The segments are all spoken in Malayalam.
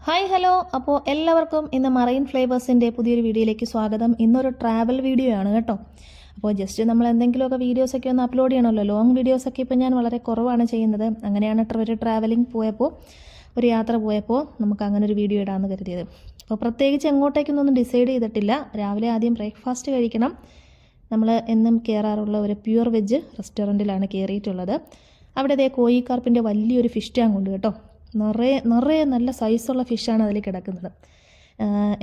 Hi hello. അപ്പോൾ എല്ലാവർക്കും ഇന്ന് മറൈൻ ഫ്ലേവേഴ്സിൻ്റെ പുതിയൊരു വീഡിയോയിലേക്ക് സ്വാഗതം. ഇന്നൊരു ട്രാവൽ വീഡിയോ ആണ് കേട്ടോ. അപ്പോൾ ജസ്റ്റ് നമ്മൾ എന്തെങ്കിലുമൊക്കെ വീഡിയോസൊക്കെ ഒന്ന് അപ്ലോഡ് ചെയ്യണമല്ലോ. ലോങ് വീഡിയോസൊക്കെ ഇപ്പോൾ ഞാൻ വളരെ കുറവാണ് ചെയ്യുന്നത്. അങ്ങനെയാണ് ഒരു ട്രാവലിംഗ് പോയപ്പോൾ, ഒരു യാത്ര പോയപ്പോൾ നമുക്ക് അങ്ങനെ ഒരു വീഡിയോ ഇടാമെന്ന് കരുതിയത്. അപ്പോൾ പ്രത്യേകിച്ച് എങ്ങോട്ടേക്കൊന്നും ഡിസൈഡ് ചെയ്തിട്ടില്ല. രാവിലെ ആദ്യം ബ്രേക്ക്ഫാസ്റ്റ് കഴിക്കണം. നമ്മൾ എന്നും കയറാറുള്ള ഒരു പ്യുവർ വെജ് റെസ്റ്റോറൻറ്റിലാണ് കയറിയിട്ടുള്ളത്. അവിടെ അതേ കോഴിക്കാർപ്പിൻ്റെ വലിയൊരു ഫിഷ് ടാങ്ക് ഉണ്ട് കേട്ടോ. നിറയെ നല്ല സൈസുള്ള ഫിഷാണ് അതിൽ കിടക്കുന്നത്.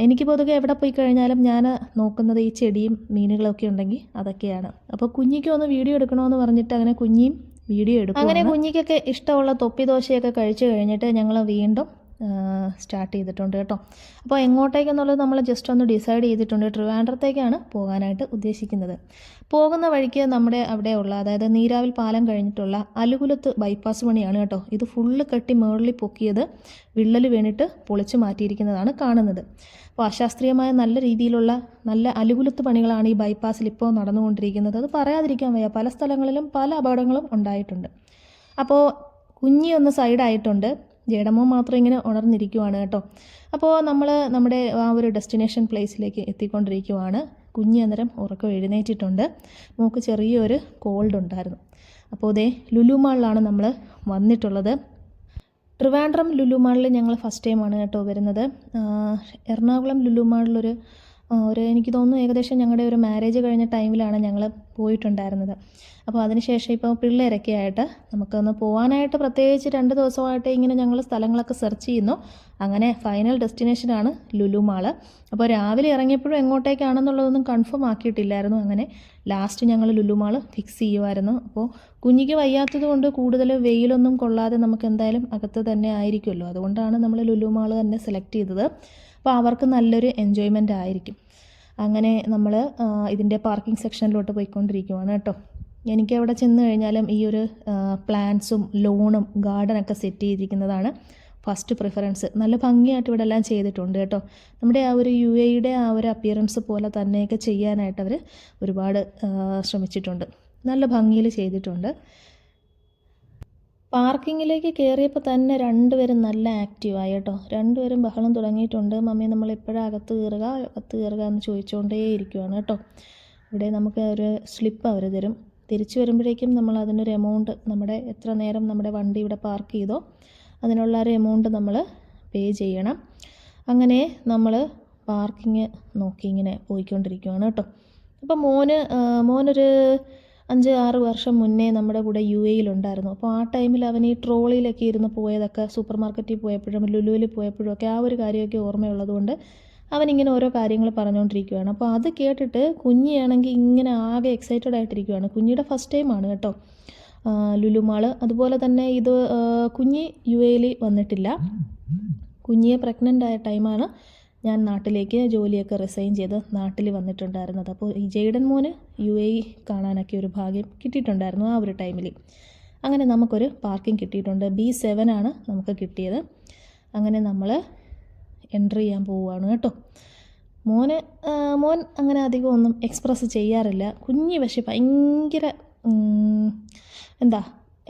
എനിക്ക് പൊതുവെ എവിടെ പോയി കഴിഞ്ഞാലും ഞാൻ നോക്കുന്നത് ഈ ചെടിയും മീനുകളൊക്കെ ഉണ്ടെങ്കിൽ അതൊക്കെയാണ്. അപ്പോൾ കുഞ്ഞിക്ക് ഒന്ന് വീഡിയോ എടുക്കണമെന്ന് പറഞ്ഞിട്ട് അങ്ങനെ കുഞ്ഞിയും വീഡിയോ എടുക്കും. അങ്ങനെ കുഞ്ഞിക്കൊക്കെ ഇഷ്ടമുള്ള തൊപ്പി ദോശയൊക്കെ കഴിച്ചു കഴിഞ്ഞിട്ട് ഞങ്ങൾ വീണ്ടും സ്റ്റാർട്ട് ചെയ്തിട്ടുണ്ട് കേട്ടോ. അപ്പോൾ എങ്ങോട്ടേക്കെന്നുള്ളത് നമ്മൾ ജസ്റ്റ് ഒന്ന് ഡിസൈഡ് ചെയ്തിട്ടുണ്ട്. ട്രിവാൻഡ്രത്തേക്കാണ് പോകാനായിട്ട് ഉദ്ദേശിക്കുന്നത്. പോകുന്ന വഴിക്ക് നമ്മുടെ അവിടെയുള്ള, അതായത് നീരാവിൽ പാലം കഴിഞ്ഞിട്ടുള്ള അലുകുലത്ത് ബൈപ്പാസ് പണിയാണ് കേട്ടോ. ഇത് ഫുള്ള് കെട്ടി മുകളിൽ പൊക്കിയത് വിള്ളൽ വീണിട്ട് പൊളിച്ചു മാറ്റിയിരിക്കുന്നതാണ് കാണുന്നത്. അപ്പോൾ അശാസ്ത്രീയമായ നല്ല രീതിയിലുള്ള നല്ല അലുകുലത്ത് പണികളാണ് ഈ ബൈപ്പാസിൽ ഇപ്പോൾ നടന്നുകൊണ്ടിരിക്കുന്നത്. അത് പറയാതിരിക്കാൻ വയ്യ. പല സ്ഥലങ്ങളിലും പല അപകടങ്ങളും ഉണ്ടായിട്ടുണ്ട്. അപ്പോൾ കുഞ്ഞി ഒന്ന് സൈഡായിട്ടുണ്ട്. ജേഡമ്മോ മാത്രം ഇങ്ങനെ ഉണർന്നിരിക്കുവാണ് കേട്ടോ. അപ്പോൾ നമ്മൾ നമ്മുടെ ആ ഒരു ഡെസ്റ്റിനേഷൻ പ്ലേസിലേക്ക് എത്തിക്കൊണ്ടിരിക്കുവാണ്. കുഞ്ഞി അന്നേരം ഉറക്കം എഴുന്നേറ്റിട്ടുണ്ട്. മൂക്ക് ചെറിയൊരു കോൾഡ് ഉണ്ടായിരുന്നു. അപ്പോൾ ഇതേ ലുലു മാളിലാണ് നമ്മൾ വന്നിട്ടുള്ളത്. ട്രിവാൻഡ്രം ലുലു മാളിൽ ഞങ്ങൾ ഫസ്റ്റ് ടൈമാണ് കേട്ടോ വരുന്നത്. എറണാകുളം ലുലു മാളിലൊരു എനിക്ക് തോന്നുന്നു ഏകദേശം ഞങ്ങളുടെ ഒരു മാരേജ് കഴിഞ്ഞ ടൈമിലാണ് ഞങ്ങൾ പോയിട്ടുണ്ടായിരുന്നത്. അപ്പോൾ അതിനുശേഷം ഇപ്പോൾ പിള്ളേരൊക്കെ ആയിട്ട് നമുക്കൊന്ന് പോകാനായിട്ട് പ്രത്യേകിച്ച് 2 ദിവസമായിട്ട് ഇങ്ങനെ ഞങ്ങൾ സ്ഥലങ്ങളൊക്കെ സെർച്ച് ചെയ്യുന്നു. അങ്ങനെ ഫൈനൽ ഡെസ്റ്റിനേഷനാണ് ലുലു മാള്. അപ്പോൾ രാവിലെ ഇറങ്ങിയപ്പോഴും എങ്ങോട്ടേക്കാണെന്നുള്ളതൊന്നും കൺഫേം ആക്കിയിട്ടില്ലായിരുന്നു. അങ്ങനെ ലാസ്റ്റ് ഞങ്ങൾ ലുലു മാള് ഫിക്സ് ചെയ്യുമായിരുന്നു. അപ്പോൾ കുഞ്ഞിക്ക് വയ്യാത്തത് കൊണ്ട് കൂടുതൽ വെയിലൊന്നും കൊള്ളാതെ നമുക്ക് എന്തായാലും അകത്ത് തന്നെ ആയിരിക്കുമല്ലോ. അതുകൊണ്ടാണ് നമ്മൾ ലുലു മാള് തന്നെ സെലക്ട് ചെയ്തത്. അപ്പോൾ അവർക്ക് നല്ലൊരു എൻജോയ്മെൻ്റ് ആയിരിക്കും. അങ്ങനെ നമ്മൾ ഇതിൻ്റെ പാർക്കിംഗ് സെക്ഷനിലോട്ട് പോയിക്കൊണ്ടിരിക്കുവാണ് കേട്ടോ. എനിക്ക് അവിടെ ചെന്ന് കഴിഞ്ഞാലും ഈ ഒരു പ്ലാന്റ്സും ലോണും ഗാർഡനൊക്കെ സെറ്റ് ചെയ്തിരിക്കുന്നതാണ് ഫസ്റ്റ് പ്രിഫറൻസ്. നല്ല ഭംഗിയായിട്ട് ഇവിടെ എല്ലാം ചെയ്തിട്ടുണ്ട് കേട്ടോ. നമ്മുടെ ആ ഒരു UAE ആ ഒരു അപ്പിയറൻസ് പോലെ തന്നെയൊക്കെ ചെയ്യാനായിട്ട് അവർ ഒരുപാട് ശ്രമിച്ചിട്ടുണ്ട്. നല്ല ഭംഗിയിൽ ചെയ്തിട്ടുണ്ട്. പാർക്കിങ്ങിലേക്ക് കയറിയപ്പോൾ തന്നെ രണ്ടുപേരും നല്ല ആക്റ്റീവായി കേട്ടോ. രണ്ടുപേരും ബഹളം തുടങ്ങിയിട്ടുണ്ട്. മമ്മി നമ്മൾ എപ്പോഴാണ് അകത്ത് കയറുക എന്ന് ചോദിച്ചുകൊണ്ടേ ഇരിക്കുവാണ് കേട്ടോ. ഇവിടെ നമുക്ക് ഒരു സ്ലിപ്പ് അവർ തരും. തിരിച്ചു വരുമ്പോഴേക്കും നമ്മൾ അതിനൊരു എമൗണ്ട്, നമ്മുടെ എത്ര നേരം നമ്മുടെ വണ്ടി ഇവിടെ പാർക്ക് ചെയ്തോ അതിനുള്ള ഒരു എമൗണ്ട് നമ്മൾ പേ ചെയ്യണം. അങ്ങനെ നമ്മൾ പാർക്കിങ് നോക്കി ഇങ്ങനെ പോയിക്കൊണ്ടിരിക്കുവാണ് കേട്ടോ. അപ്പോൾ മോനൊരു 5-6 വർഷം മുന്നേ നമ്മുടെ കൂടെ UAE-യിലുണ്ടായിരുന്നു. അപ്പോൾ ആ ടൈമിൽ അവൻ ഈ ട്രോളിയിലൊക്കെ ഇരുന്ന് പോയതൊക്കെ, സൂപ്പർ മാർക്കറ്റിൽ പോയപ്പോഴും ലുലുവിൽ പോയപ്പോഴും ഒക്കെ ആ ഒരു കാര്യമൊക്കെ ഓർമ്മയുള്ളതുകൊണ്ട് അവനിങ്ങനെ ഓരോ കാര്യങ്ങൾ പറഞ്ഞുകൊണ്ടിരിക്കുകയാണ്. അപ്പോൾ അത് കേട്ടിട്ട് കുഞ്ഞിയാണെങ്കിൽ ഇങ്ങനെ ആകെ എക്സൈറ്റഡ് ആയിട്ടിരിക്കുകയാണ്. കുഞ്ഞിയുടെ ഫസ്റ്റ് ടൈമാണ് കേട്ടോ ലുലു മാള്. അതുപോലെ തന്നെ ഇത് കുഞ്ഞി UAE-യിൽ വന്നിട്ടില്ല. കുഞ്ഞിയെ പ്രഗ്നൻ്റ് ആയ ടൈമാണ് ഞാൻ നാട്ടിലേക്ക് ജോലിയൊക്കെ റിസൈൻ ചെയ്ത് നാട്ടിൽ വന്നിട്ടുണ്ടായിരുന്നത്. അപ്പോൾ ഈ ജെയ്ഡൻ മോന് UAE കാണാനൊക്കെ ഒരു ഭാഗ്യം കിട്ടിയിട്ടുണ്ടായിരുന്നു ആ ഒരു ടൈമിൽ. അങ്ങനെ നമുക്കൊരു പാർക്കിംഗ് കിട്ടിയിട്ടുണ്ട്. B7 ആണ് നമുക്ക് കിട്ടിയത്. അങ്ങനെ നമ്മൾ എൻട്രി ചെയ്യാൻ പോവുകയാണ് കേട്ടോ. മോൻ അങ്ങനെ അധികം ഒന്നും എക്സ്പ്രസ് ചെയ്യാറില്ല. കുഞ്ഞി പക്ഷേ ഭയങ്കര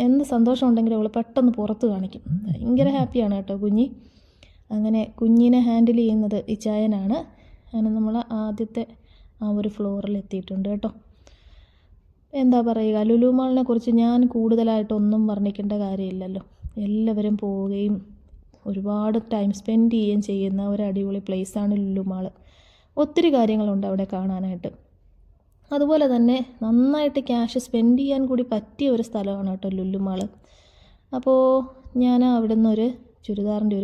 എന്ത് സന്തോഷം ഉണ്ടെങ്കിലും അവൾ പെട്ടെന്ന് പുറത്ത് കാണിക്കും. ഭയങ്കര ഹാപ്പിയാണ് കേട്ടോ കുഞ്ഞി. അങ്ങനെ കുഞ്ഞിനെ ഹാൻഡിൽ ചെയ്യുന്നത് ഇച്ചായനാണ്. അങ്ങനെ നമ്മൾ ആദ്യത്തെ ആ ഒരു ഫ്ലോറിൽ എത്തിയിട്ടുണ്ട് കേട്ടോ. എന്താ പറയുക, ലുലു മാളിനെ കുറിച്ച് ഞാൻ കൂടുതലായിട്ടൊന്നും വർണ്ണിക്കേണ്ട കാര്യമില്ലല്ലോ. എല്ലാവരും പോവുകയും ഒരുപാട് ടൈം സ്പെൻഡ് ചെയ്യുകയും ചെയ്യുന്ന ഒരു അടിപൊളി പ്ലേസാണ് ലുലു മാള്. ഒത്തിരി കാര്യങ്ങളുണ്ട് അവിടെ കാണാനായിട്ട്. അതുപോലെ തന്നെ നന്നായിട്ട് ക്യാഷ് സ്പെൻഡ് ചെയ്യാൻ കൂടി പറ്റിയ ഒരു സ്ഥലമാണ് കേട്ടോ ലുലു മാള്. അപ്പോൾ ഞാൻ അവിടെ നിന്നൊരു ചുരിദാറിൻ്റെ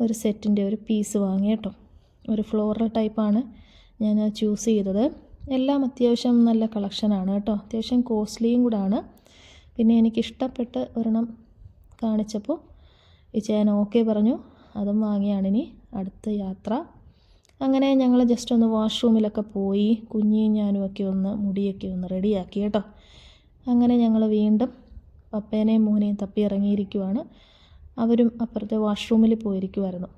ഒരു സെറ്റിൻ്റെ ഒരു പീസ് വാങ്ങി കേട്ടോ. ഒരു ഫ്ലോറൽ ടൈപ്പാണ് ഞാൻ ചൂസ് ചെയ്തത്. എല്ലാം അത്യാവശ്യം നല്ല കളക്ഷനാണ് കേട്ടോ. അത്യാവശ്യം കോസ്റ്റ്ലിയും കൂടാണ്. പിന്നെ എനിക്കിഷ്ടപ്പെട്ട് ഒരെണ്ണം കാണിച്ചപ്പോൾ ഞാൻ ഓക്കെ പറഞ്ഞു. അതും വാങ്ങിയാണിനി അടുത്ത യാത്ര. അങ്ങനെ ഞങ്ങൾ ജസ്റ്റ് ഒന്ന് വാഷ്റൂമിലൊക്കെ പോയി കുഞ്ഞിയും ഞാനും ഒക്കെ ഒന്ന് മുടിയൊക്കെ ഒന്ന് റെഡിയാക്കി കേട്ടോ. അങ്ങനെ ഞങ്ങൾ വീണ്ടും പപ്പേനെയും മോനെയും തപ്പി ഇറങ്ങിയിരിക്കുവാണ്. അവരും അപ്പുറത്തെ വാഷ്റൂമിൽ പോയിരിക്കുമായിരുന്നു.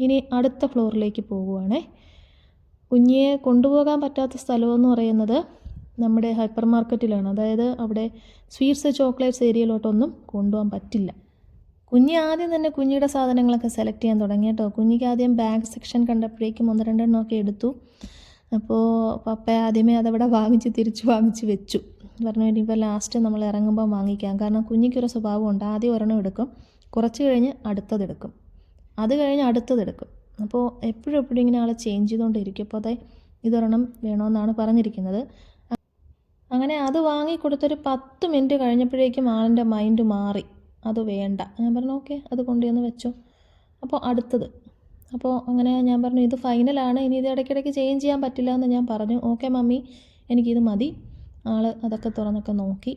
ഇനി അടുത്ത ഫ്ലോറിലേക്ക് പോകുവാണേ. കുഞ്ഞിയെ കൊണ്ടുപോകാൻ പറ്റാത്ത സ്ഥലമെന്ന് പറയുന്നത് നമ്മുടെ ഹൈപ്പർ മാർക്കറ്റിലാണ്. അതായത് അവിടെ സ്വീറ്റ്സ് ചോക്ലേറ്റ്സ് ഏരിയയിലോട്ടൊന്നും കൊണ്ടുപോകാൻ പറ്റില്ല. കുഞ്ഞി ആദ്യം തന്നെ കുഞ്ഞിയുടെ സാധനങ്ങളൊക്കെ സെലക്ട് ചെയ്യാൻ തുടങ്ങി കേട്ടോ. കുഞ്ഞിക്ക് ആദ്യം ബാഗ് സെക്ഷൻ കണ്ടപ്പോഴേക്കും 1-2 എണ്ണമൊക്കെ എടുത്തു. അപ്പോൾ പപ്പ ആദ്യമേ അതവിടെ തിരിച്ച് വാങ്ങിച്ച് വെച്ചു. പറഞ്ഞു ഇനിയിപ്പോൾ ലാസ്റ്റ് നമ്മൾ ഇറങ്ങുമ്പോൾ വാങ്ങിക്കാം. കാരണം കുഞ്ഞിക്കൊരു സ്വഭാവമുണ്ട്, ആദ്യം ഒരെണ്ണം എടുക്കും, കുറച്ച് കഴിഞ്ഞ് അടുത്തതെടുക്കും, അത് കഴിഞ്ഞ് അടുത്തതെടുക്കും. അപ്പോൾ എപ്പോഴും ഇങ്ങനെ ആളെ ചേഞ്ച് ചെയ്തുകൊണ്ടിരിക്കും. അപ്പോൾ അതെ ഇതൊരെണ്ണം വേണമെന്നാണ് പറഞ്ഞിരിക്കുന്നത്. അങ്ങനെ അത് വാങ്ങിക്കൊടുത്തൊരു 10 മിനിറ്റ് കഴിഞ്ഞപ്പോഴേക്കും ആളിൻ്റെ മൈൻഡ് മാറി, അത് വേണ്ട. ഞാൻ പറഞ്ഞു ഓക്കെ, അത് കൊണ്ടുവന്ന് വെച്ചോ. അപ്പോൾ അടുത്തത്. അപ്പോൾ അങ്ങനെ ഞാൻ പറഞ്ഞു ഇത് ഫൈനലാണ്, ഇനി ഇത് ഇടയ്ക്കിടയ്ക്ക് ചേഞ്ച് ചെയ്യാൻ പറ്റില്ല എന്ന് ഞാൻ പറഞ്ഞു. ഓക്കെ മമ്മി, എനിക്കിത് മതി. ആൾ അതൊക്കെ തുറന്നൊക്കെ നോക്കി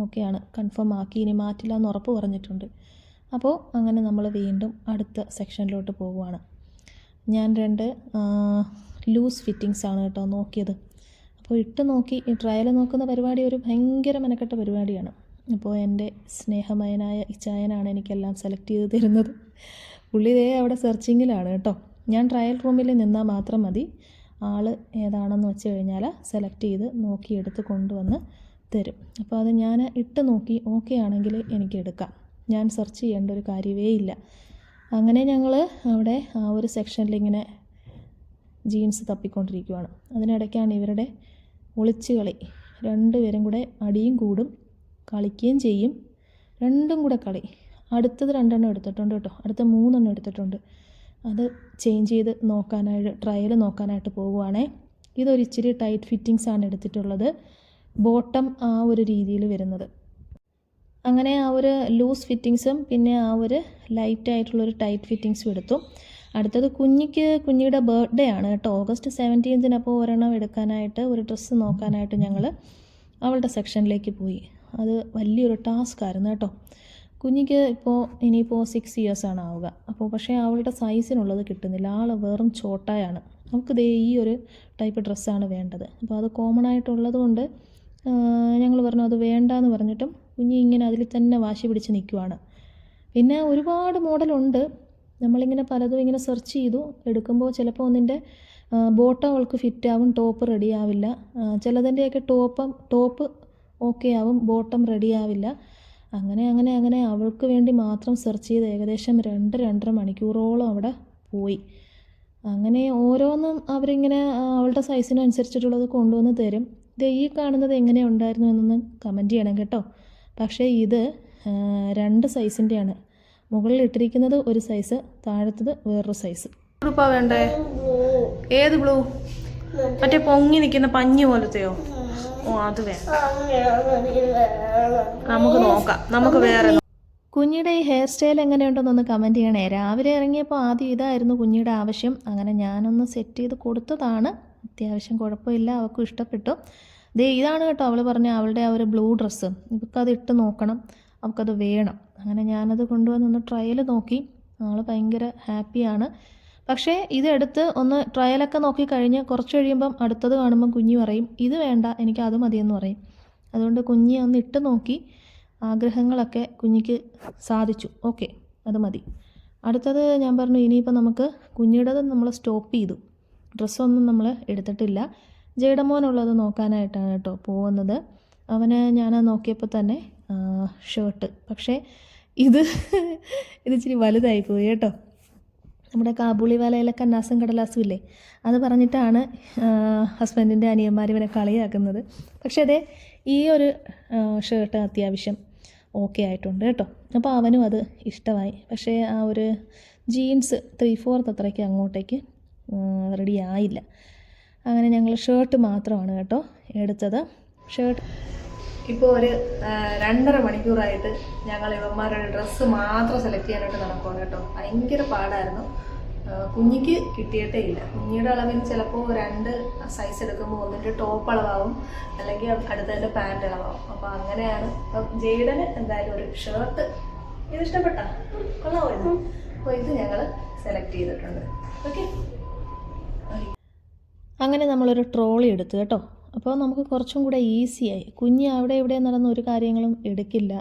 ഓക്കെയാണ്, കൺഫേം ആക്കി, ഇനി മാറ്റില്ല എന്ന് ഉറപ്പ് പറഞ്ഞിട്ടുണ്ട്. അപ്പോൾ അങ്ങനെ നമ്മൾ വീണ്ടും അടുത്ത സെക്ഷനിലോട്ട് പോവുകയാണ്. ഞാൻ 2 ലൂസ് ഫിറ്റിങ്സ് ആണ് കേട്ടോ നോക്കിയത്. അപ്പോൾ ഇട്ട് നോക്കി. ഈ ട്രയൽ നോക്കുന്ന പരിപാടി ഒരു ഭയങ്കര മെനക്കെട്ട പരിപാടിയാണ്. അപ്പോൾ എൻ്റെ സ്നേഹമയനായ ഇച്ചായനാണ് എനിക്കെല്ലാം സെലക്ട് ചെയ്ത് തരുന്നത്. പുള്ളി ദേ അവിടെ സെർച്ചിങ്ങിലാണ് കേട്ടോ. ഞാൻ ട്രയൽ റൂമിൽ നിന്നാൽ മാത്രം മതി, ആൾ ഏതാണെന്ന് വെച്ച് കഴിഞ്ഞാൽ സെലക്ട് ചെയ്ത് നോക്കിയെടുത്ത് കൊണ്ടുവന്ന് തരും. അപ്പോൾ അത് ഞാൻ ഇട്ട് നോക്കി ഓക്കെ ആണെങ്കിൽ എനിക്ക് എടുക്കാം, ഞാൻ സെർച്ച് ചെയ്യേണ്ട ഒരു കാര്യമേ ഇല്ല. അങ്ങനെ ഞങ്ങൾ അവിടെ ആ ഒരു സെക്ഷനിൽ ഇങ്ങനെ ജീൻസ് തപ്പിക്കൊണ്ടിരിക്കുകയാണ്. അതിനിടയ്ക്കാണ് ഇവരുടെ ഒളിച്ച് കളി. 2 പേരും കൂടെ അടിയും കൂടും, കളിക്കുകയും ചെയ്യും. 2ഉം കൂടെ കളി. അടുത്തത് 2 എണ്ണം എടുത്തിട്ടുണ്ട് കേട്ടോ, അടുത്ത 3 എണ്ണം എടുത്തിട്ടുണ്ട്. അത് ചേഞ്ച് ചെയ്ത് നോക്കാനായിട്ട് ട്രയൽ നോക്കാനായിട്ട് പോകുവാണേ. ഇതൊരു ഇച്ചിരി ടൈറ്റ് ഫിറ്റിങ്സ് ആണ് എടുത്തിട്ടുള്ളത്, ബോട്ടം ആ ഒരു രീതിയിൽ വരുന്നത്. അങ്ങനെ ആ ഒരു ലൂസ് ഫിറ്റിങ്സും പിന്നെ ആ ഒരു ലൈറ്റായിട്ടുള്ളൊരു ടൈറ്റ് ഫിറ്റിങ്സും എടുത്തു. അടുത്തത് കുഞ്ഞിയുടെ ബർത്ത്ഡേ ആണ് കേട്ടോ, August 17. അപ്പോൾ ഒരെണ്ണം എടുക്കാനായിട്ട്, ഒരു ഡ്രസ്സ് നോക്കാനായിട്ട് ഞങ്ങൾ അവളുടെ സെക്ഷനിലേക്ക് പോയി. അത് വലിയൊരു ടാസ്ക് ആയിരുന്നു കേട്ടോ. കുഞ്ഞിക്ക് ഇനിയിപ്പോൾ 6 ഇയേഴ്സ് ആണ് ആവുക. അപ്പോൾ പക്ഷേ അവളുടെ സൈസിനുള്ളത് കിട്ടുന്നില്ല, ആൾ വെറും ചോട്ടായാണ്. അവൾക്ക് ദേ ഈ ഒരു ടൈപ്പ് ഡ്രസ്സാണ് വേണ്ടത്. അപ്പോൾ അത് കോമൺ ആയിട്ടുള്ളത് കൊണ്ട് ഞങ്ങൾ പറഞ്ഞു അത് വേണ്ടാന്ന് പറഞ്ഞിട്ടും കുഞ്ഞി ഇങ്ങനെ അതിൽ തന്നെ വാശി പിടിച്ച് നിൽക്കുവാണ്. പിന്നെ ഒരുപാട് മോഡലുണ്ട്, നമ്മളിങ്ങനെ പലതും ഇങ്ങനെ സെർച്ച് ചെയ്തു. എടുക്കുമ്പോൾ ചിലപ്പോൾ ഒന്നിൻ്റെ ബോട്ടം അവൾക്ക് ഫിറ്റാവും, ടോപ്പ് റെഡി ആവില്ല. ചിലതിൻ്റെയൊക്കെ ടോപ്പ് ഓക്കെ ആവും, ബോട്ടം റെഡി ആവില്ല. അങ്ങനെ അവൾക്ക് വേണ്ടി മാത്രം സെർച്ച് ചെയ്ത് ഏകദേശം 2-2.5 മണിക്കൂറോളം അവിടെ പോയി. അങ്ങനെ ഓരോന്നും അവരിങ്ങനെ അവളുടെ സൈസിനനുസരിച്ചിട്ടുള്ളത് കൊണ്ടുവന്ന് തരും. ഇത് ഈ കാണുന്നത് എങ്ങനെ ഉണ്ടായിരുന്നു എന്നൊന്ന് കമൻറ്റ് ചെയ്യണം കേട്ടോ. പക്ഷേ ഇത് 2 സൈസിൻ്റെയാണ്. മുകളിൽ ഇട്ടിരിക്കുന്നത് ഒരു സൈസ്, താഴത്തത് വേറൊരു സൈസ്. ബ്ലൂ വേണ്ടേ? ഏത് ബ്ലൂ? മറ്റേ പൊങ്ങി നിൽക്കുന്ന പഞ്ഞി പോലത്തെയോ? ഓ അത് വേണ്ട, നമുക്ക് നോക്കാം, നമുക്ക് വേറെ. കുഞ്ഞിയുടെ ഈ ഹെയർ സ്റ്റൈൽ എങ്ങനെയുണ്ടെന്നൊന്ന് കമൻറ്റ് ചെയ്യണേ. രാവിലെ ഇറങ്ങിയപ്പോൾ ആദ്യം ഇതായിരുന്നു കുഞ്ഞിയുടെ ആവശ്യം. അങ്ങനെ ഞാനൊന്ന് സെറ്റ് ചെയ്ത് കൊടുത്തതാണ്. അത്യാവശ്യം കുഴപ്പമില്ല, അവൾക്കും ഇഷ്ടപ്പെട്ടു. ഇതാണ് കേട്ടോ അവൾ പറഞ്ഞ അവളുടെ ആ ഒരു ബ്ലൂ ഡ്രസ്സ്. ഇവൾക്കത് ഇട്ട് നോക്കണം, അവൾക്കത് വേണം. അങ്ങനെ ഞാനത് കൊണ്ടുവന്നൊന്ന് ട്രയൽ നോക്കി. ആൾ ഭയങ്കര ഹാപ്പിയാണ്. പക്ഷേ ഇതെടുത്ത് ഒന്ന് ട്രയലൊക്കെ നോക്കി കഴിഞ്ഞ് കുറച്ച് കഴിയുമ്പം അടുത്തത് കാണുമ്പം കുഞ്ഞി പറയും ഇത് വേണ്ട, എനിക്ക് അത് മതിയെന്ന് പറയും. അതുകൊണ്ട് കുഞ്ഞി ഒന്ന് ഇട്ട് നോക്കി, ആഗ്രഹങ്ങളൊക്കെ കുഞ്ഞിക്ക് സാധിച്ചു. ഓക്കെ, അത് മതി. അടുത്തത് ഞാൻ പറഞ്ഞു ഇനിയിപ്പോൾ നമുക്ക് കുഞ്ഞിയുടേത് നമ്മൾ സ്റ്റോപ്പ് ചെയ്തു, ഡ്രസ്സൊന്നും നമ്മൾ എടുത്തിട്ടില്ല. ജേഡമോനുള്ളത് നോക്കാനായിട്ടാണ് കേട്ടോ പോകുന്നത്. അവന് ഞാൻ നോക്കിയപ്പോൾ തന്നെ ഷർട്ട്, പക്ഷേ ഇത് ഇച്ചിരി വലുതായിപ്പോയി കേട്ടോ. നമ്മുടെ കാബൂളി വാലയിലൊക്കെ കന്നാസും കടലാസും ഇല്ലേ, അത് പറഞ്ഞിട്ടാണ് ഹസ്ബൻഡിൻ്റെ അനിയന്മാർ ഇവനെ കളിയാക്കുന്നത്. പക്ഷേ അതെ ഈ ഒരു ഷർട്ട് അത്യാവശ്യം ഓക്കെ ആയിട്ടുണ്ട് കേട്ടോ. അപ്പോൾ അവനും അത് ഇഷ്ടമായി. പക്ഷേ ആ ഒരു ജീൻസ് 3/4 അത്രയ്ക്ക് അങ്ങോട്ടേക്ക് റെഡി ആയില്ല. അങ്ങനെ ഞങ്ങൾ ഷർട്ട് മാത്രമാണ് കേട്ടോ എടുത്തത്. ഷർട്ട് ഇപ്പോൾ ഒരു 2.5 മണിക്കൂറായിട്ട് ഞങ്ങൾ ഇവന്മാരുടെ ഡ്രസ്സ് മാത്രം സെലക്ട് ചെയ്യാനായിട്ട് നടക്കുകയാണ് കേട്ടോ. ഭയങ്കര പാടായിരുന്നു. കുഞ്ഞിക്ക് കിട്ടിയിട്ടേ ഇല്ല. കുഞ്ഞിയുടെ അളവിന് ചിലപ്പോൾ 2 സൈസ് എടുക്കുമ്പോൾ ഒന്നിൻ്റെ ടോപ്പ് അളവാകും, അല്ലെങ്കിൽ അടുത്തതിൻ്റെ പാൻറ് അളവാകും. അപ്പോൾ അങ്ങനെയാണ്. അപ്പം ജെയ്ഡന് എന്തായാലും ഒരു ഷർട്ട് ഇത് ഇഷ്ടപ്പെട്ടാ കൊള്ളാമായിരുന്നു. അപ്പോൾ ഇത് ഞങ്ങൾ സെലക്ട് ചെയ്തിട്ടുണ്ട്. ഓക്കെ, അങ്ങനെ നമ്മളൊരു ട്രോളി എടുത്തു കേട്ടോ. അപ്പോൾ നമുക്ക് കുറച്ചും കൂടെ ഈസിയായി. കുഞ്ഞ് അവിടെ ഇവിടെ നടന്ന ഒരു കാര്യങ്ങളും എടുക്കില്ല,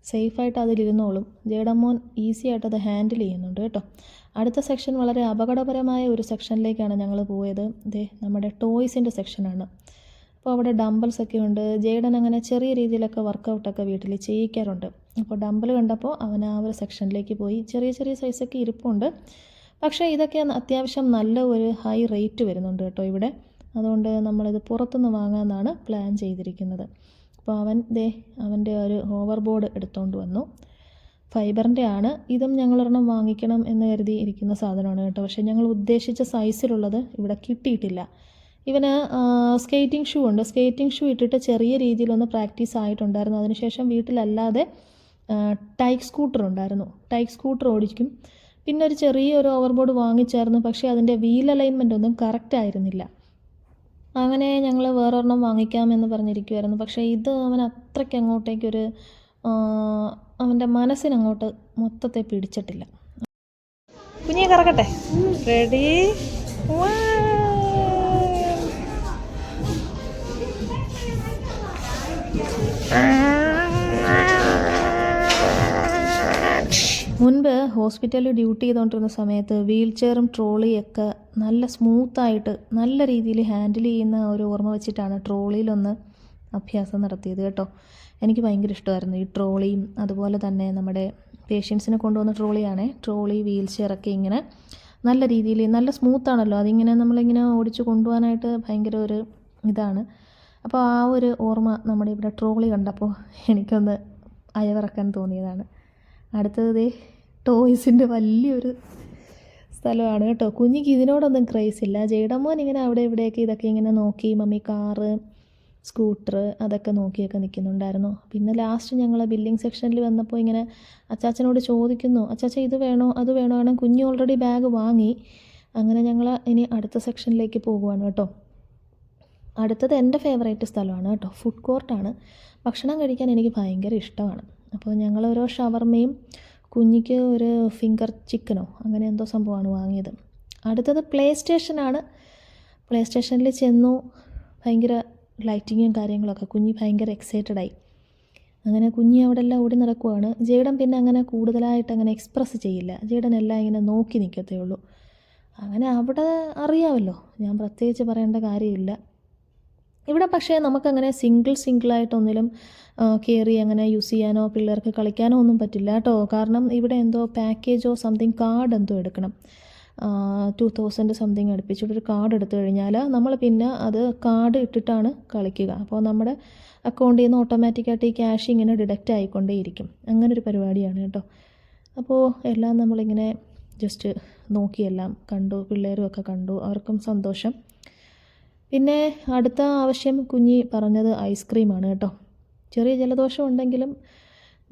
സേഫായിട്ട് അതിലിരുന്നോളും. ജേഡമോൻ ഈസി ആയിട്ട് അത് ഹാൻഡിൽ ചെയ്യുന്നുണ്ട് കേട്ടോ. അടുത്ത സെക്ഷൻ വളരെ അപകടപരമായ ഒരു സെക്ഷനിലേക്കാണ് ഞങ്ങൾ പോയത്. നമ്മുടെ ടോയ്സിൻ്റെ സെക്ഷനാണ്. അപ്പോൾ അവിടെ ഡംബിൾസൊക്കെ ഉണ്ട്. ജേഡൻ അങ്ങനെ ചെറിയ രീതിയിലൊക്കെ വർക്കൗട്ടൊക്കെ വീട്ടിൽ ചെയ്യിക്കാറുണ്ട്. അപ്പോൾ ഡംബൽ കണ്ടപ്പോൾ അവൻ ആ ഒരു സെക്ഷനിലേക്ക് പോയി. ചെറിയ ചെറിയ സൈസൊക്കെ ഇരിപ്പുണ്ട്, പക്ഷേ ഇതൊക്കെ അത്യാവശ്യം നല്ല ഒരു ഹൈ റേറ്റ് വരുന്നുണ്ട് കേട്ടോ ഇവിടെ. അതുകൊണ്ട് നമ്മളിത് പുറത്തുനിന്ന് വാങ്ങാമെന്നാണ് പ്ലാൻ ചെയ്തിരിക്കുന്നത്. അപ്പോൾ അവൻ്റെ ഒരു ഹോവർ ബോർഡ് എടുത്തുകൊണ്ട് വന്നു. ഫൈബറിൻ്റെ ആണ്. ഇതും ഞങ്ങളൊരെണ്ണം വാങ്ങിക്കണം എന്ന് കരുതി ഇരിക്കുന്ന സാധനമാണ് കേട്ടോ. പക്ഷേ ഞങ്ങൾ ഉദ്ദേശിച്ച സൈസിലുള്ളത് ഇവിടെ കിട്ടിയിട്ടില്ല. ഇവന് സ്കേറ്റിംഗ് ഷൂ ഉണ്ട്. സ്കേറ്റിംഗ് ഷൂ ഇട്ടിട്ട് ചെറിയ രീതിയിലൊന്ന് പ്രാക്ടീസ് ആയിട്ടുണ്ടായിരുന്നു. അതിനുശേഷം വീട്ടിലല്ലാതെ ടൈക്ക് സ്കൂട്ടർ ഉണ്ടായിരുന്നു. ടൈക്ക് സ്കൂട്ടർ ഓടിക്കും. പിന്നെ ഒരു ചെറിയൊരു ഓവർബോർഡ് വാങ്ങിച്ചായിരുന്നു, പക്ഷേ അതിൻ്റെ വീൽ അലൈൻമെൻ്റ് ഒന്നും കറക്റ്റ് ആയിരുന്നില്ല. അങ്ങനെ ഞങ്ങൾ വേറൊരെണ്ണം വാങ്ങിക്കാമെന്ന് പറഞ്ഞിരിക്കുമായിരുന്നു. പക്ഷേ ഇത് അവൻ അത്രയ്ക്ക് അങ്ങോട്ടേക്കൊരു അവൻ്റെ മനസ്സിനങ്ങോട്ട് മൊത്തത്തെ പിടിച്ചിട്ടില്ല. കുഞ്ഞിയെ കറക്കട്ടെ. റെഡി, മുൻപ് ഹോസ്പിറ്റലിൽ ഡ്യൂട്ടി ചെയ്തുകൊണ്ടിരുന്ന സമയത്ത് വീൽ ചെയറും ട്രോളിയൊക്കെ നല്ല സ്മൂത്തായിട്ട് നല്ല രീതിയിൽ ഹാൻഡിൽ ചെയ്യുന്ന ഒരു ഓർമ്മ വെച്ചിട്ടാണ് ട്രോളിയിലൊന്ന് അഭ്യാസം നടത്തിയത് കേട്ടോ. എനിക്ക് ഭയങ്കര ഇഷ്ടമായിരുന്നു ഈ ട്രോളിയും. അതുപോലെ തന്നെ നമ്മുടെ പേഷ്യൻസിനെ കൊണ്ടുവന്ന ട്രോളി വീൽ ചെയറൊക്കെ ഇങ്ങനെ നല്ല രീതിയിൽ നല്ല സ്മൂത്താണല്ലോ, അതിങ്ങനെ നമ്മളിങ്ങനെ ഓടിച്ച് കൊണ്ടുപോകാനായിട്ട് ഭയങ്കര ഒരു ഇതാണ്. അപ്പോൾ ആ ഒരു ഓർമ്മ നമ്മുടെ ഇവിടെ ട്രോളി കണ്ടപ്പോൾ എനിക്കൊന്ന് അയവിറക്കാൻ തോന്നിയതാണ്. അടുത്തത് ടോയ്സിൻ്റെ വലിയൊരു സ്ഥലമാണ് കേട്ടോ. കുഞ്ഞിക്ക് ഇതിനോടൊന്നും ക്രേസ് ഇല്ല. ജേഡമോൻ ഇങ്ങനെ അവിടെ ഇവിടെയൊക്കെ ഇതൊക്കെ ഇങ്ങനെ നോക്കി, മമ്മി കാറ്, സ്കൂട്ടർ അതൊക്കെ നോക്കിയൊക്കെ നിൽക്കുന്നുണ്ടായിരുന്നു. പിന്നെ ലാസ്റ്റ് ഞങ്ങൾ ബില്ലിംഗ് സെക്ഷനിൽ വന്നപ്പോൾ ഇങ്ങനെ അച്ചാച്ചനോട് ചോദിക്കുന്നു, അച്ചാച്ച ഇത് വേണോ അത് വേണോ. കാരണം കുഞ്ഞ് ഓൾറെഡി ബാഗ് വാങ്ങി. അങ്ങനെ ഞങ്ങൾ ഇനി അടുത്ത സെക്ഷനിലേക്ക് പോകുവാണ് കേട്ടോ. അടുത്തത് എൻ്റെ ഫേവറേറ്റ് സ്ഥലമാണ് കേട്ടോ, ഫുഡ് കോർട്ടാണ്. ഭക്ഷണം കഴിക്കാൻ എനിക്ക് ഭയങ്കര ഇഷ്ടമാണ്. അപ്പോൾ ഞങ്ങളോരോ ഷവർമയും കുഞ്ഞിക്ക് ഒരു ഫിംഗർ ചിക്കനോ അങ്ങനെ എന്തോ സംഭവമാണ് വാങ്ങിയത്. അടുത്തത് പ്ലേ സ്റ്റേഷനാണ്. പ്ലേ സ്റ്റേഷനിൽ ചെന്നു. ഭയങ്കര ലൈറ്റിങ്ങും കാര്യങ്ങളൊക്കെ. കുഞ്ഞി ഭയങ്കര എക്സൈറ്റഡായി. അങ്ങനെ കുഞ്ഞി അവിടെ എല്ലാം ഓടി നടക്കുവാണ്. ജേഡൻ പിന്നെ അങ്ങനെ കൂടുതലായിട്ട് അങ്ങനെ എക്സ്പ്രസ് ചെയ്യില്ല. ജേഡൻ എല്ലാം ഇങ്ങനെ നോക്കി നിൽക്കത്തേ ഉള്ളൂ. അങ്ങനെ അവിടെ അറിയാമല്ലോ, ഞാൻ പ്രത്യേകിച്ച് പറയേണ്ട കാര്യമില്ല. ഇവിടെ പക്ഷേ നമുക്കങ്ങനെ സിംഗിളായിട്ടൊന്നിലും കയറി അങ്ങനെ യൂസ് ചെയ്യാനോ പിള്ളേർക്ക് കളിക്കാനോ ഒന്നും പറ്റില്ല കേട്ടോ. കാരണം ഇവിടെ എന്തോ പാക്കേജോ സംതിങ് കാർഡ് എന്തോ എടുക്കണം. 2000 സംതിങ് അടുപ്പിച്ചിട്ടൊരു കാർഡ് എടുത്തു കഴിഞ്ഞാൽ നമ്മൾ പിന്നെ അത് കാർഡ് ഇട്ടിട്ടാണ് കളിക്കുക. അപ്പോൾ നമ്മുടെ അക്കൗണ്ടിൽ നിന്ന് ഓട്ടോമാറ്റിക്കായിട്ട് ഈ ക്യാഷ് ഇങ്ങനെ ഡിഡക്റ്റ് ആയിക്കൊണ്ടേയിരിക്കും. അങ്ങനൊരു പരിപാടിയാണ് കേട്ടോ. അപ്പോൾ എല്ലാം നമ്മളിങ്ങനെ ജസ്റ്റ് നോക്കിയെല്ലാം കണ്ടു. പിള്ളേരും ഒക്കെ കണ്ടു, അവർക്കും സന്തോഷം. പിന്നെ അടുത്ത ആവശ്യം കുഞ്ഞി പറഞ്ഞത് ഐസ്ക്രീമാണ് കേട്ടോ. ചെറിയ ജലദോഷം ഉണ്ടെങ്കിലും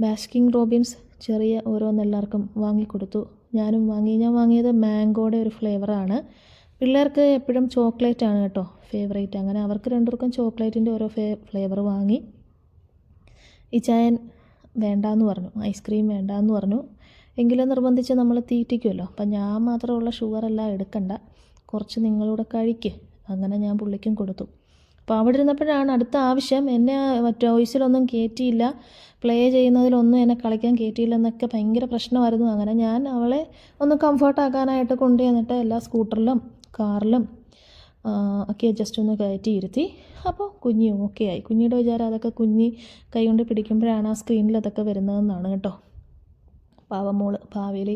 ബാസ്കിൻ റോബിൻസ് ചെറിയ ഓരോന്നെല്ലാവർക്കും വാങ്ങിക്കൊടുത്തു. ഞാനും വാങ്ങി. ഞാൻ വാങ്ങിയത് മാംഗോയുടെ ഒരു ഫ്ലേവറാണ്. പിള്ളേർക്ക് എപ്പോഴും ചോക്ലേറ്റാണ് കേട്ടോ ഫേവറേറ്റ്. അങ്ങനെ അവർക്ക് രണ്ടുപേർക്കും ചോക്ലേറ്റിൻ്റെ ഓരോ ഫ്ലേവർ വാങ്ങി. ഈ ചായൻ വേണ്ടാന്ന് പറഞ്ഞു, ഐസ്ക്രീം വേണ്ടാന്ന് പറഞ്ഞു. എങ്കിലും നിർബന്ധിച്ച് നമ്മൾ തീറ്റിക്കുമല്ലോ. അപ്പം ഞാൻ മാത്രമുള്ള ഷുഗറെല്ലാം എടുക്കണ്ട, കുറച്ച് നിങ്ങളൂടെ കഴിക്ക്. അങ്ങനെ ഞാൻ പുള്ളിക്കും കൊടുത്തു. അപ്പോൾ അവിടെ ഇരുന്നപ്പോഴാണ് അടുത്ത ആവശ്യം. എന്നെ ടോയ്സിലൊന്നും കയറ്റിയില്ല, പ്ലേ ചെയ്യുന്നതിലൊന്നും എന്നെ കളിക്കാൻ കയറ്റിയില്ലെന്നൊക്കെ ഭയങ്കര പ്രശ്നമായിരുന്നു. അങ്ങനെ ഞാൻ അവളെ ഒന്ന് കംഫർട്ടാക്കാനായിട്ട് കൊണ്ടുവന്നിട്ട് എല്ലാ സ്കൂട്ടറിലും കാറിലും ഒക്കെ ജസ്റ്റ് ഒന്ന് കയറ്റിയിരുത്തി. അപ്പോൾ കുഞ്ഞി ഓക്കെ ആയി. കുഞ്ഞിയുടെ വിചാരം അതൊക്കെ കുഞ്ഞി കൈ കൊണ്ട് പിടിക്കുമ്പോഴാണ് ആ സ്ക്രീനിൽ അതൊക്കെ വരുന്നതെന്നാണ് കേട്ടോ. പാവമോള്, ഭാവിയിൽ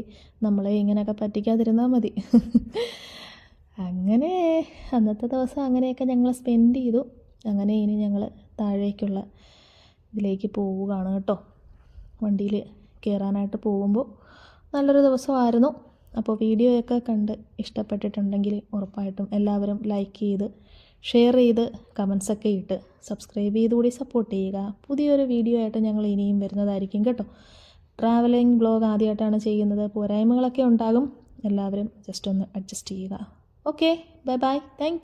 നമ്മളെ ഇങ്ങനെയൊക്കെ പറ്റിക്കാതിരുന്നാൽ മതി. അങ്ങനെ അന്നത്തെ ദിവസം അങ്ങനെയൊക്കെ ഞങ്ങൾ സ്പെൻഡ് ചെയ്തു. അങ്ങനെ ഇനി ഞങ്ങൾ താഴേക്കുള്ള ഇതിലേക്ക് പോവുകയാണ് കേട്ടോ. വണ്ടിയിൽ കയറാനായിട്ട് പോകുമ്പോൾ നല്ലൊരു ദിവസമായിരുന്നു. അപ്പോൾ വീഡിയോയൊക്കെ കണ്ട് ഇഷ്ടപ്പെട്ടിട്ടുണ്ടെങ്കിൽ ഉറപ്പായിട്ടും എല്ലാവരും ലൈക്ക് ചെയ്ത് ഷെയർ ചെയ്ത് കമൻസൊക്കെ ഇട്ട് സബ്സ്ക്രൈബ് ചെയ്തുകൂടി സപ്പോർട്ട് ചെയ്യുക. പുതിയൊരു വീഡിയോ ആയിട്ട് ഞങ്ങൾ ഇനിയും വരുന്നതായിരിക്കും കേട്ടോ. ട്രാവലിംഗ് ബ്ലോഗ് ആദ്യമായിട്ടാണ് ചെയ്യുന്നത്, പോരായ്മകളൊക്കെ ഉണ്ടാകും. എല്ലാവരും ജസ്റ്റ് ഒന്ന് അഡ്ജസ്റ്റ് ചെയ്യുക. Okay, bye bye, thank